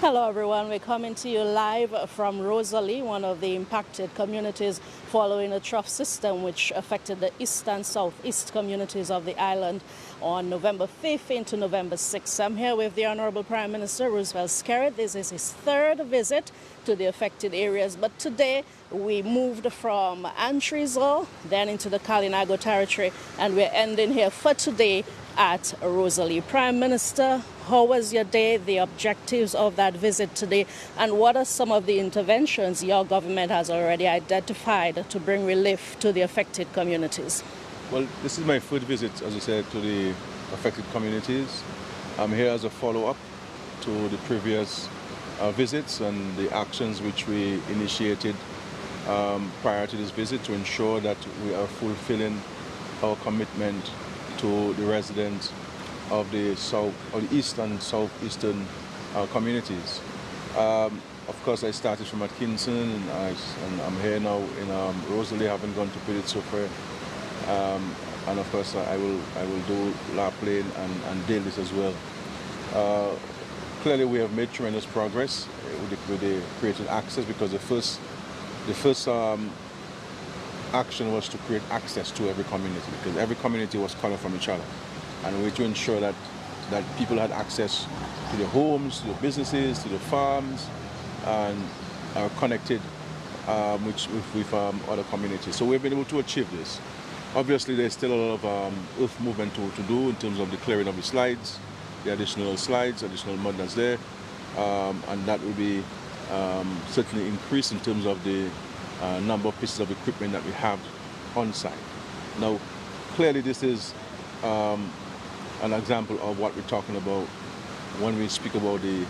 Hello everyone, we're coming to you live from Rosalie, one of the impacted communities following a trough system which affected the east and southeast communities of the island on November 5th into November 6th. I'm here with the Honorable Prime Minister Roosevelt Skerrit. This is his third visit to the affected areas, but today we moved from Antrizal, then into the Kalinago territory, and we're ending here for today at Rosalie. Prime Minister, how was your day, the objectives of that visit today, and what are some of the interventions your government has already identified to bring relief to the affected communities? Well, this is my third visit, as I said, to the affected communities. I'm here as a follow-up to the previous visits and the actions which we initiated prior to this visit to ensure that we are fulfilling our commitment to the residents of the east and southeastern communities. Of course, I started from Atkinson, and I'm here now in Rosalie, having gone to Pidit Sufre, and of course I will do La Plaine and Dalis as well. Clearly, we have made tremendous progress with the creating access, because the first action was to create access to every community, because every community was calling from each other, and we had to ensure that people had access to their homes, to their businesses, to their farms, and are connected with other communities. So we've been able to achieve this. Obviously, there's still a lot of earth movement to do in terms of the clearing of the slides, the additional slides, additional mud that's there, and that will be certainly increased in terms of the number of pieces of equipment that we have on site. Now, clearly this is an example of what we're talking about when we speak about the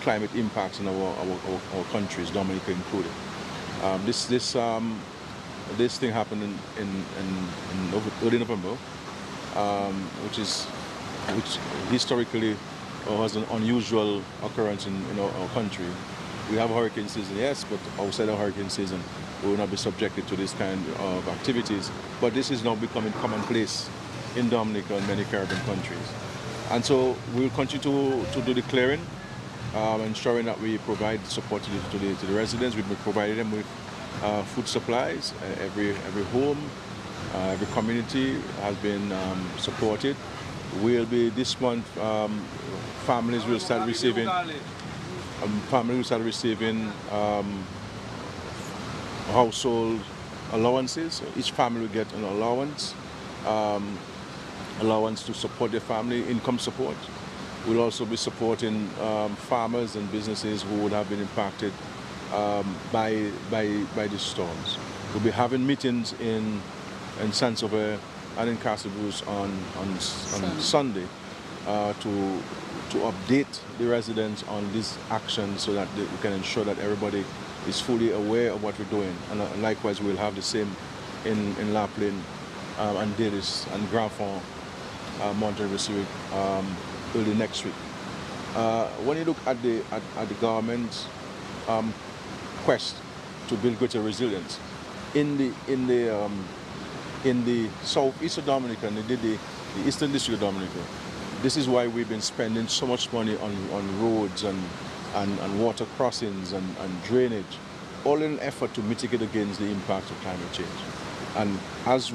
climate impacts in our countries, Dominica included. This thing happened in early November, which historically was an unusual occurrence in our country. We have hurricane season, yes, but outside of hurricane season, we will not be subjected to this kind of activities. But this is now becoming commonplace in Dominica and many Caribbean countries. And so we will continue to do the clearing, ensuring that we provide support to the residents. We've been providing them with food supplies. Every home, every community has been supported. This month, families will start receiving household allowances. So each family will get an allowance to support their family, income support. We'll also be supporting farmers and businesses who would have been impacted by the storms. We'll be having meetings in Saint-Sauveur and in Castle Bruce on Sunday to update the residents on this action, so that we can ensure that everybody is fully aware of what we're doing. And likewise, we'll have the same in La Plaine and Dalis and Grand Fond, Montreal early next week. When you look at the government's quest to build greater resilience in the southeast of Dominica and the eastern district of Dominica, this is why we've been spending so much money on roads and water crossings and drainage, all in an effort to mitigate against the impact of climate change. And as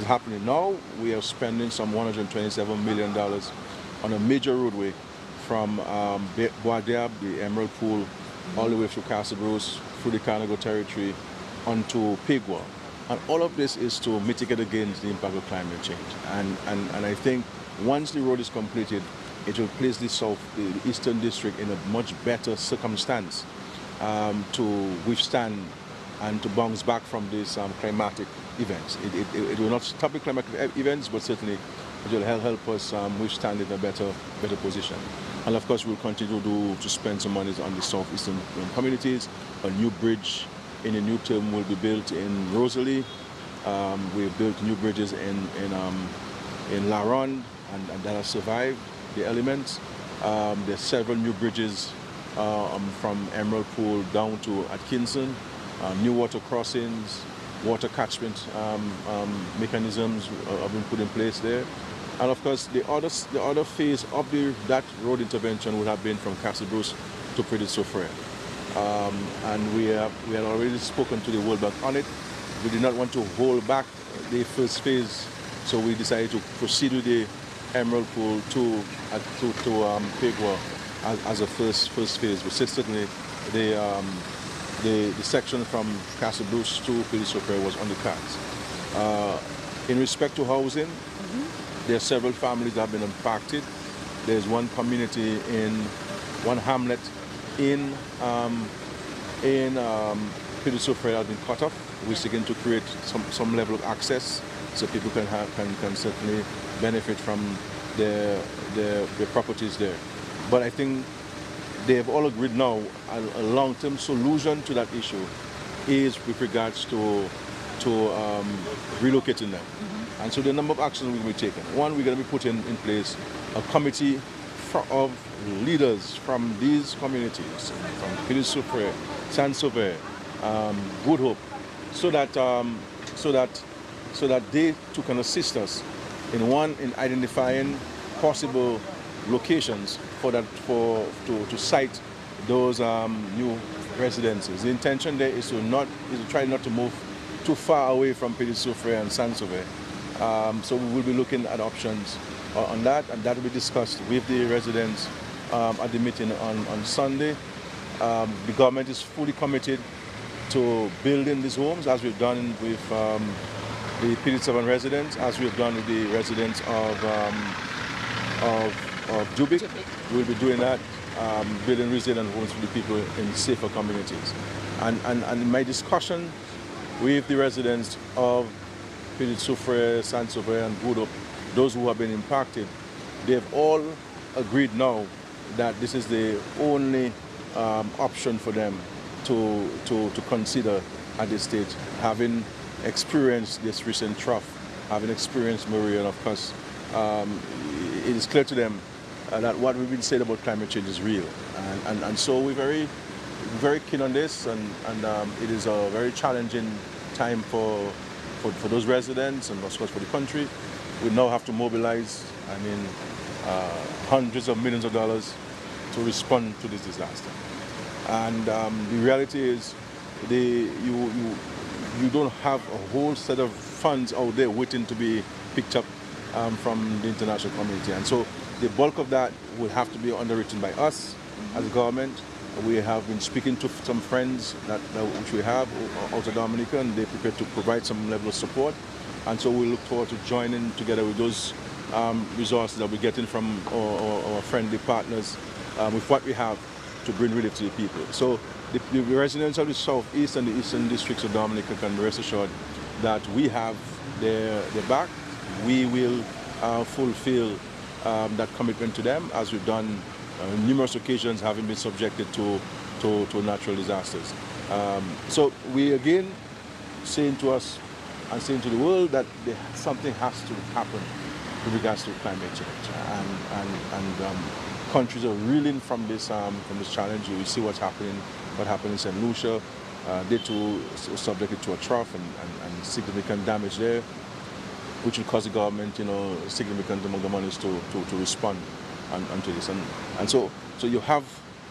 happening now, we are spending some $127 million on a major roadway from Bois d'Arbre, the Emerald Pool, all the way through Castle Bruce, through the Kalinago territory, onto Pigwa. And all of this is to mitigate against the impact of climate change. And I think once the road is completed, it will place the eastern district in a much better circumstance to withstand and to bounce back from these climatic events. It will not stop the climatic events, but certainly it will help us withstand it in a better position. And of course, we'll continue to spend some money on the southeastern communities. A new bridge in the new term will be built in Rosalie. We've built new bridges in La Ronde, and that have survived the elements. There's several new bridges from Emerald Pool down to Atkinson, new water crossings, water catchment mechanisms have been put in place there. And of course, the other phase of that road intervention would have been from Castle Bruce to Pretty Soufriere. And we had already spoken to the World Bank on it. We did not want to hold back the first phase, so we decided to proceed with the Emerald Pool to Pigwa as a first phase. But certainly the section from Castle Bruce to Pretty Soufriere was on the cards. In respect to housing, there are several families that have been impacted. There's one community one hamlet in Pretty Soufriere has been cut off. We're seeking to create some level of access so people can certainly benefit from their properties there. But I think they have all agreed now a long-term solution to that issue is with regards to relocating them. And so the number of actions will be taken. One, we're going to be putting in place a committee of leaders from these communities, from Pretty Soufriere, Saint-Sauveur, Good Hope, so that they too can assist us in identifying possible locations to site those new residences. The intention there is to try not to move too far away from Pretty Soufriere and Saint-Sauveur. So we will be looking at options on that, and that will be discussed with the residents at the meeting on Sunday. The government is fully committed to building these homes, as we've done with the PD7 residents, as we've done with the residents of Jubic. We'll be doing that, building resilient homes for the people in safer communities. And in my discussion with the residents of Pretty Soufriere, Saint-Sauveur and Good Hope, those who have been impacted, they've all agreed now that this is the only option for them to consider at this stage, having experienced this recent trough, having experienced Maria, and of course it is clear to them that what we've been saying about climate change is real. And so we're very keen on this, and it is a very challenging time for those residents and of course for the country. We now have to mobilize, hundreds of millions of dollars to respond to this disaster. And the reality is, you don't have a whole set of funds out there waiting to be picked up from the international community. And so the bulk of that will have to be underwritten by us as a government. We have been speaking to some friends which we have out of Dominica, and they're prepared to provide some level of support. And so we look forward to joining together with those resources that we're getting from our friendly partners with what we have to bring relief to the people. So the residents of the southeast and the eastern districts of Dominica can rest assured that we have their back. We will fulfill that commitment to them, as we've done on numerous occasions, having been subjected to natural disasters. So we again saying to us and saying to the world that something has to happen with regards to climate change, and countries are reeling from this challenge. You see what happened in St. Lucia. They too subjected to a trough and significant damage there, which will cause the government, significant amount of monies to respond to this. And so you have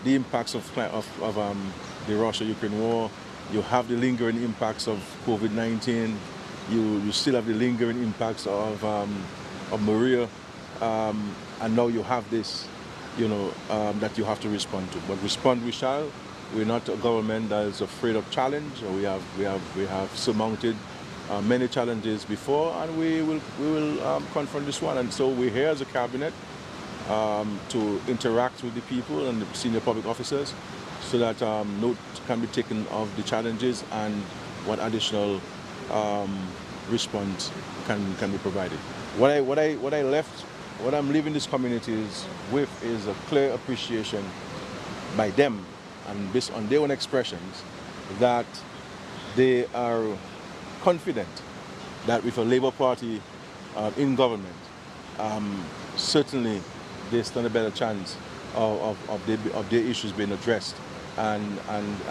the impacts of the Russia-Ukraine war. You have the lingering impacts of COVID-19. You still have the lingering impacts of Maria, and now you have this, that you have to respond to. But respond we shall. We're not a government that is afraid of challenge. We have surmounted many challenges before, and we will confront this one. And so we're here as a cabinet to interact with the people and the senior public officers, so that note can be taken of the challenges and what additional response can be provided. What I'm leaving these communities with is a clear appreciation by them, and based on their own expressions, that they are confident that with a Labour Party in government, certainly they stand a better chance of their issues being addressed and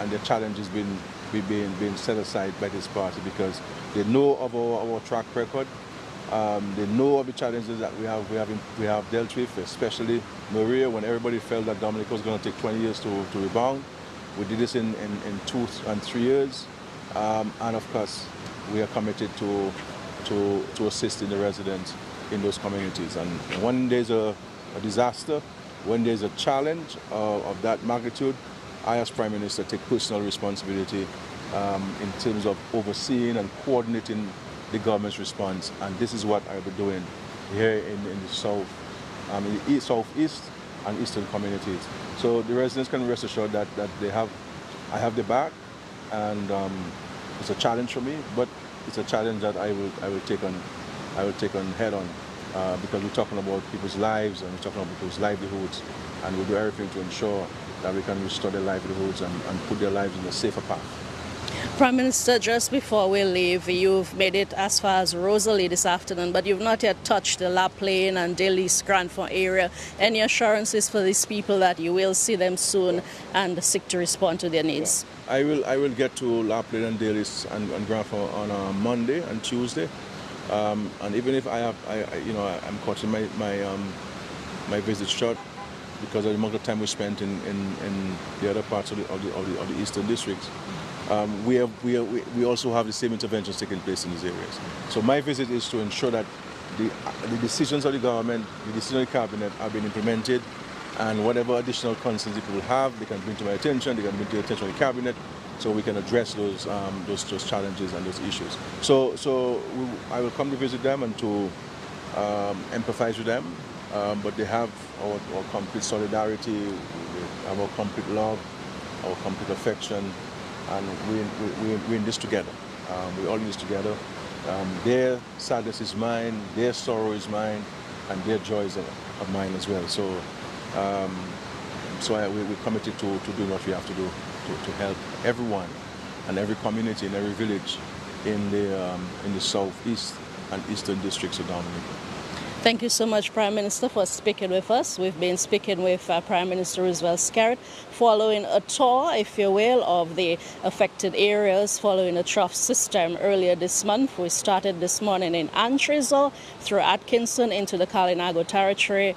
their challenges being set aside by this party, because they know of our track record. They know of the challenges that we have dealt with, especially Maria, when everybody felt that Dominica was going to take 20 years to rebound. We did this in 2 and 3 years. And of course, we are committed to assisting the residents in those communities. And when there's a disaster, when there's a challenge of that magnitude, I as Prime Minister take personal responsibility in terms of overseeing and coordinating the government's response. And this is what I'll be doing here in the south, in the southeast and eastern communities. So the residents can rest assured that I have their back, and it's a challenge for me, but it's a challenge that I will take on head on, because we're talking about people's lives and we're talking about people's livelihoods, and we'll do everything to ensure that we can restore their livelihoods and put their lives in a safer path. Prime Minister, just before we leave, you've made it as far as Rosalie this afternoon, but you've not yet touched the La Plaine and Delis Grandfont area. Any assurances for these people that you will see them soon and seek to respond to their needs? Yeah. I will get to La Plaine and Delis and Grandfont on Monday and Tuesday, and even if I'm cutting my visit short because of the amount of time we spent in the other parts of the eastern districts. We also have the same interventions taking place in these areas. So my visit is to ensure that the decisions of the government, the decisions of the cabinet are being implemented, and whatever additional concerns people have, they can bring to my attention, they can bring to the attention of the cabinet, so we can address those challenges and those issues. So I will come to visit them and to empathize with them, but they have our complete solidarity, they have our complete love, our complete affection. And we're in this together. We're all in this together. Their sadness is mine, their sorrow is mine, and their joys are mine as well. So, we're committed to doing what we have to do to help everyone and every community and every village in the southeast and eastern districts of Dominica. Thank you so much, Prime Minister, for speaking with us. We've been speaking with Prime Minister Roosevelt Skerrit following a tour, if you will, of the affected areas following a trough system earlier this month. We started this morning in Antrizal, through Atkinson into the Kalinago territory,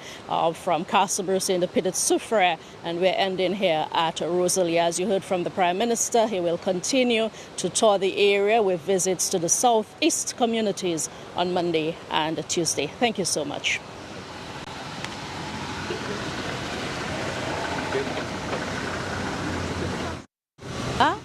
from Castle Bruce into Petit Soufriere, and we're ending here at Rosalie. As you heard from the Prime Minister, he will continue to tour the area with visits to the southeast communities on Monday and Tuesday. Thank you so much. Ah?